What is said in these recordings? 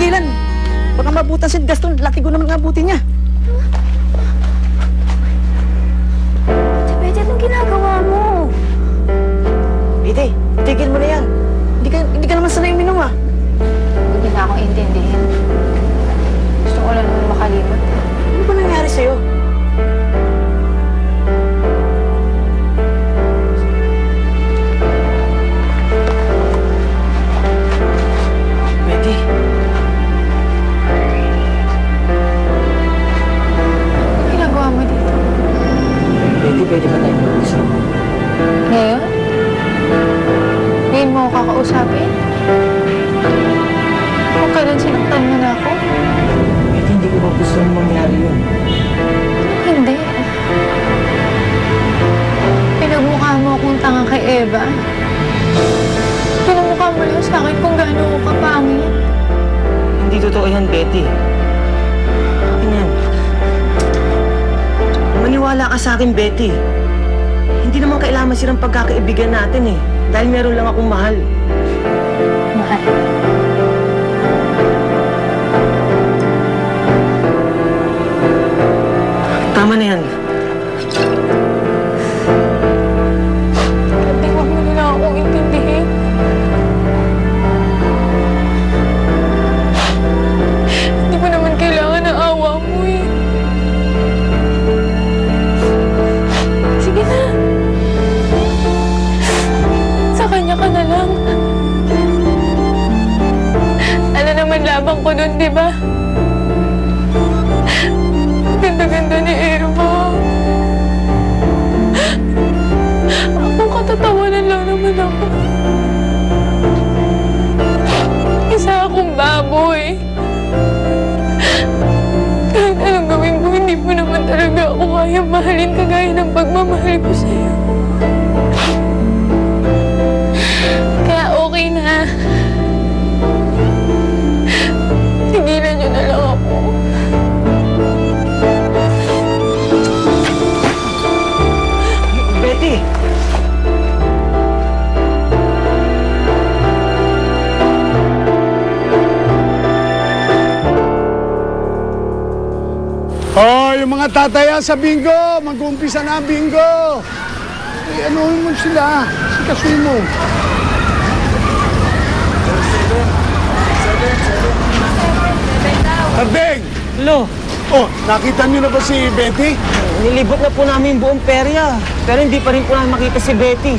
tigilan. Baka mabutan si Gaston. Laki ko naman abutin niya. Betty, anong ginagawa mo? Betty, tigil mo na yan. Hindi ka naman sanay uminom ah. Hindi na akong intindihin. Gusto ko lang naman makalimot. Ano ba nangyari sa'yo? Betty. Anong ginagawa mo dito? Betty, pwede ba tayo mag-usap? Ngayon? Ngayon mo ako kakausapin? Kung kailan sinaktan mo na ako? Betty, hindi ko ba gusto nang mangyari yun? Hindi. Pinagmukha mo akong tanga kay Eva. Pinamukha mo lang sa akin kung gaano ako kapangit. Hindi totoo yan, Betty. Akin yan. Maniwala ka sa akin, Betty. Hindi naman kailangan masirang pagkakaibigan natin eh. Dahil meron lang akong mahal. Mahal. Tama na yan. Hindi, huwag mo nila akong intindihin. Hindi mo naman kailangan ng awa mo eh. Sige na. Sa kanya ka na lang. Ano naman labang ko dun, di ba? Ganda-ganda ni Irma. Ako katatawanan lang naman ako. Isa akong baboy. Kahit anong gawin ko, hindi mo naman talaga ako kaya mahalin kagaya ng pagmamahal ko sa'yo. Kaya okay na. Tigilan niyo na lang ako. Betty! Oh, yung mga tataya sa bingo, mag-uumpisa na ang bingo. Eh, anuhin mo sila, sikasuin mo. Hardeng! Lo, Oh, nakita niyo na ba si Betty? nilibot na po namin yung buong perya. Pero hindi pa rin po namin makita si Betty.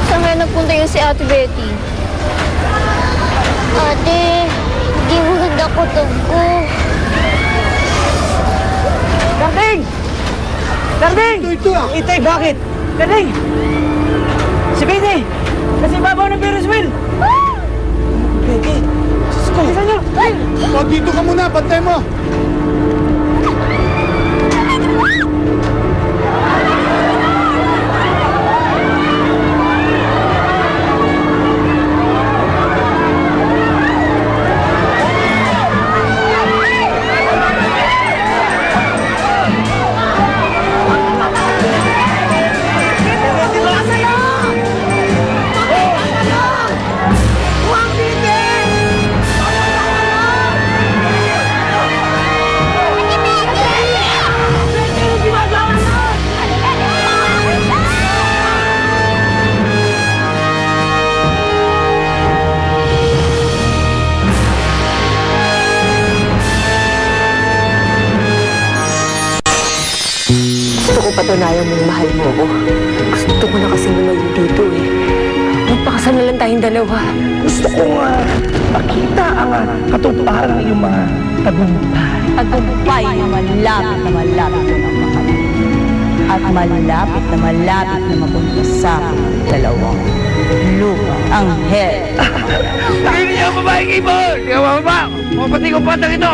Saan nga nagpunta yun si Ate Betty? Ate, hindi maganda kutob ko. Darding! Darding! Ito ah. Itay, bakit? Darding! Si Betty! Kasi babaw ng Ferris wheel! Betty! Diyos ko! Bisa niyo! O, dito ka muna, bantay mo. Patunayan mong mahal mo ako. Gusto ko na kasi lumayo dito eh. Magpakasal na lang tayong dalawa. Gusto ko nga makita ang katuparan ng iyong mga tagumpay. Tagumpay na malapit na makakamit. At malapit na mapunta sa dalawang lupa. Anghel. Pakinggan niyo ang babaeng ibon! Ikaw ba? Mapati ko pa ito!